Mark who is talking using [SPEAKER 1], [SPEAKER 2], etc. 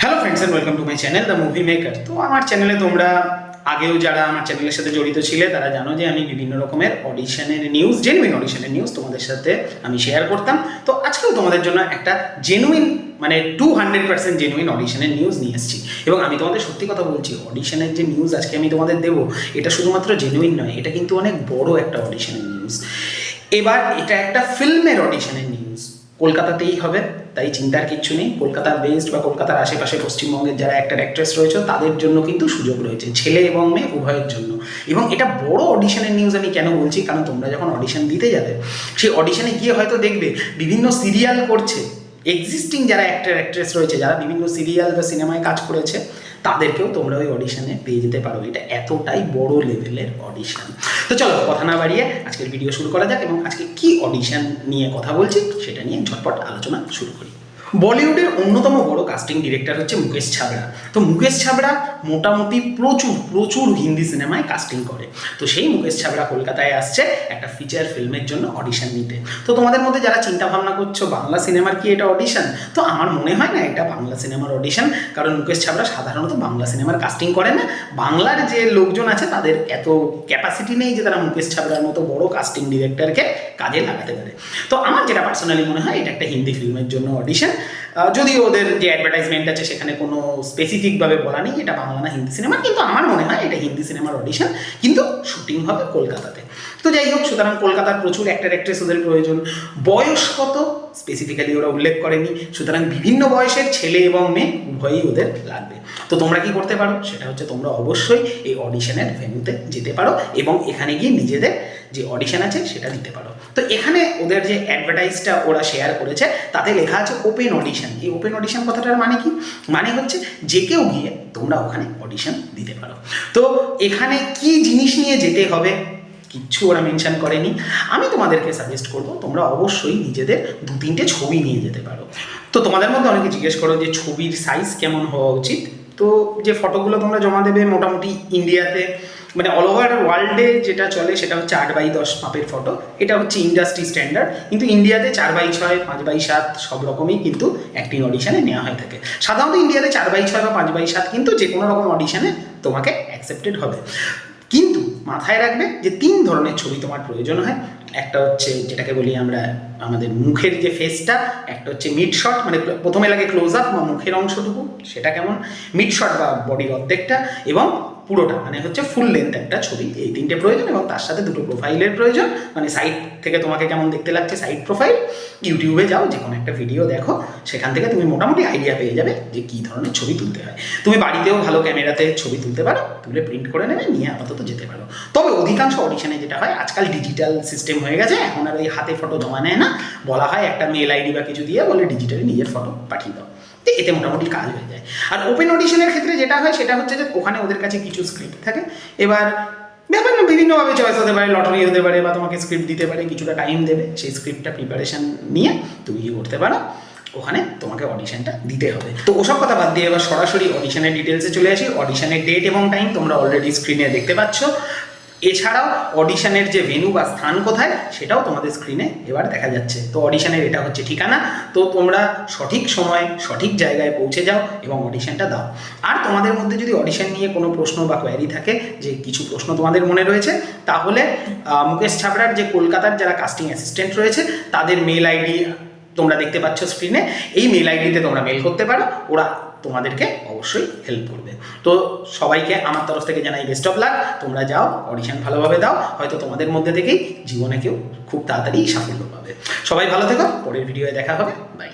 [SPEAKER 1] Hello friends and welcome to my channel the movie maker. তো আমার চ্যানেলে তোমরা আগেও যারা আমার চ্যানেলের সাথে জড়িত ছিলে তারা জানো যে আমি বিভিন্ন রকমের অডিশনের নিউজ, জেনুইন অডিশনের নিউজ তোমাদের সাথে আমি শেয়ার করতাম। তো আজকেও তোমাদের জন্য একটা জেনুইন, মানে 200% জেনুইন অডিশনের নিউজ নিয়ে এসেছি। এবং আমি তোমাদের সত্যি কথা বলছি, অডিশনের যে নিউজ আজকে আমি তোমাদের দেবো এটা শুধুমাত্র জেনুইন নয়, এটা কিন্তু অনেক বড় একটা অডিশনের নিউজ। এবার এটা একটা ফিল্মের অডিশনের নিউজ, কলকাতাতেই হবে, তাই চিন্তার কিচ্ছু নেই। কলকাতার বেস্ট বা কলকাতার আশেপাশে পশ্চিমবঙ্গের যারা অ্যাক্টর অ্যাক্ট্রেস রয়েছে তাদের জন্য কিন্তু সুযোগ রয়েছে, ছেলে এবং মেয়ে উভয়ের জন্য। এবং এটা বড় অডিশনের নিউজ আমি কেন বলছি, কারণ তোমরা যখন অডিশন দিতে যাবে সেই অডিশনে গিয়ে হয়তো দেখবে বিভিন্ন সিরিয়াল করছে, এক্সিস্টিং যারা অ্যাক্টর অ্যাক্ট্রেস রয়েছে যারা বিভিন্ন সিরিয়াল বা সিনেমায় কাজ করেছে তাদেরকেও তোমরা ওই অডিশনে পেয়ে যেতে পারো। এটা এতটাই বড় লেভেলের অডিশন। তো চলো কথা না বাড়িয়ে আজকের ভিডিও শুরু করা যাক এবং আজকে কি অডিশন নিয়ে কথা বলছি সেটা নিয়ে ঝটপট আলোচনা শুরু করি। বলিউডের অন্যতম বড় কাস্টিং ডিরেক্টর হচ্ছে মুকেশ ছাবড়া। তো মুকেশ ছাবড়া মোটামুটি প্রচুর হিন্দি সিনেমায় কাস্টিং করে। তো সেই মুকেশ ছাবড়া কলকাতায় আসছে একটা ফিচার ফিল্মের জন্য অডিশন নিতে। তো তোমাদের মধ্যে যারা চিন্তা ভাবনা করছো বাংলা সিনেমার কি এটা অডিশন, তো আমার মনে হয় না এটা বাংলা সিনেমার অডিশন, কারণ মুকেশ ছাবড়া সাধারণত বাংলা সিনেমার কাস্টিং করে না। বাংলার যে লোকজন আছে তাদের এত ক্যাপাসিটি নেই যে তারা মুকেশ ছাবড়ার মতো বড় কাস্টিং ডিরেক্টরকে কাজে লাগাতে পারে। তো আমার যেটা পার্সোনালি মনে হয় এটা একটা হিন্দি ফিল্মের জন্য অডিশন। যদিও ওদের যে অ্যাডভার্টাইজমেন্ট আছে সেখানে কোনো স্পেসিফিকভাবে বলা নেই এটা বাংলা না হিন্দি সিনেমা, কিন্তু আমার মনে হয় এটা হিন্দি সিনেমার অডিশন, কিন্তু শুটিং হবে কলকাতাতে। তো যাই হোক, সুতরাং কলকাতার প্রচুর অ্যাক্টর অ্যাক্ট্রেস ওদের প্রয়োজন। বয়স কত স্পেসিফিক্যালি ওরা উল্লেখ করেনি, সুতরাং বিভিন্ন বয়সের ছেলে এবং মেয়ে উভয়ই ওদের লাগবে। তো তোমরা কি করতে পারো সেটা হচ্ছে তোমরা অবশ্যই এই অডিশনের ভেন্যুতে যেতে পারো এবং এখানে গিয়ে নিজেদের যে অডিশন আছে সেটা দিতে পারো। তো এখানে ওদের যে অ্যাডভার্টাইজটা ওরা শেয়ার করেছে তাতে লেখা আছে ওপেন অডিশন। এই ওপেন অডিশন কথাটার মানে কি? মানে হচ্ছে যে কেউ গিয়ে তোমরা ওখানে অডিশন দিতে পারো। তো এখানে কি জিনিস নিয়ে যেতে হবে কিচ্ছু ওরা মেনশন করেনি। আমি তোমাদেরকে সাজেস্ট করবো তোমরা অবশ্যই নিজেদের 2-3টে ছবি নিয়ে যেতে পারো। তো তোমাদের মধ্যে অনেকে জিজ্ঞেস করো যে ছবির সাইজ কেমন হওয়া উচিত। তো যে ফটোগুলো তোমরা জমা দেবে মোটামুটি ইন্ডিয়াতে, মানে অল ওভার ওয়ার্ল্ডে যেটা চলে সেটা হচ্ছে 8x10 মাপের ফটো। এটা হচ্ছে ইন্ডাস্ট্রি স্ট্যান্ডার্ড, কিন্তু ইন্ডিয়াতে 4x6, 5x7 সব রকমই কিন্তু অ্যাক্টিং অডিশনে নেওয়া হয়ে থাকে। সাধারণত ইন্ডিয়াতে 4x6 বা 5x7 কিন্তু যে কোনো রকম অডিশনে তোমাকে অ্যাকসেপ্টেড হবে। কিন্তু মাথায় রাখবে যে 3 ধরনের ছবি তোমার প্রয়োজন হয়। একটা হচ্ছে যেটাকে বলি আমরা আমাদের মুখের যে ফেসটা, একটা হচ্ছে মিড শট, মানে প্রথমে লাগে ক্লোজ আপ বা মুখের অংশটুকু সেটা কেমন, মিড শট বা বডির অর্ধেকটা, এবং পুরোটা মানে হচ্ছে ফুল লেন্থ একটা ছবি। এই 3টে প্রয়োজন এবং তার সাথে 2টো প্রোফাইলের প্রয়োজন, মানে সাইড থেকে তোমাকে কেমন দেখতে লাগছে সাইড প্রোফাইল। ইউটিউবে যাও, যে কোনো একটা ভিডিও দেখো, সেখান থেকে তুমি মোটামুটি আইডিয়া পেয়ে যাবে যে কী ধরনের ছবি তুলতে হয়। তুমি বাড়িতেও ভালো ক্যামেরাতে ছবি তুলতে পারো, তুলে প্রিন্ট করে নেবে, নিয়ে আপাতত যেতে পারো। তবে অধিকাংশ অডিশনে যেটা হয়, আজকাল ডিজিটাল সিস্টেম হয়ে গেছে, এখন আর ওই হাতে ফটো জমা নেয় না, বলা হয় একটা মেল আইডি বা কিছু দিয়ে বলে ডিজিটালি নিজের ফটো পাঠিয়ে দাও, তো এতে মোটামুটি কাজ হয়ে যায়। আর ওপেন অডিশনের ক্ষেত্রে যেটা হয় সেটা হচ্ছে যে ওখানে ওদের কাছে কিছু স্ক্রিপ্ট থাকে। এবার ব্যাপার না বিভিন্নভাবে চয়েস হতে পারে, লটারি হতে পারে বা তোমাকে স্ক্রিপ্ট দিতে পারে, কিছুটা টাইম দেবে, সেই স্ক্রিপ্টটা প্রিপারেশন নিয়ে তুমি কি করতে পারো, ওখানে তোমাকে অডিশনটা দিতে হবে। তো ওসব কথা বাদ দিয়ে এবার সরাসরি অডিশনের ডিটেলসে চলে আসি। অডিশনের ডেট এবং টাইম তোমরা অলরেডি স্ক্রিনে দেখতে পাচ্ছ। এছাড়াও অডিশনের যে ভেন্যু বা স্থান কোথায় সেটাও তোমাদের স্ক্রিনে এবার দেখা যাচ্ছে। তো অডিশনের এটা হচ্ছে ঠিকানা। তো তোমরা সঠিক সময়ে সঠিক জায়গায় পৌঁছে যাও এবং অডিশনটা দাও। আর তোমাদের মধ্যে যদি অডিশন নিয়ে কোনো প্রশ্ন বা কোয়ারি থাকে, যে কিছু প্রশ্ন তোমাদের মনে রয়েছে, তাহলে মুকেশ ছাবড়ার যে কলকাতার যারা কাস্টিং অ্যাসিস্ট্যান্ট রয়েছে তাদের মেল আইডি তোমরা দেখতে পাচ্ছ স্ক্রিনে। এই মেল আইডিতে তোমরা মেল করতে পারো, ওরা তোমাদেরকে অবশ্যই হেল্প করবে। তো সবাইকে আমার তরফ থেকে জানাই বেস্ট অফ লাক। তোমরা যাও, অডিশন ভালোভাবে দাও, হয়তো তোমাদের মধ্যে থেকেই জীবনে কেউ খুব তাড়াতাড়ি সাফল্য পাবে। সবাই ভালো থেকো, পরের ভিডিওয়ে দেখা হবে, বাই।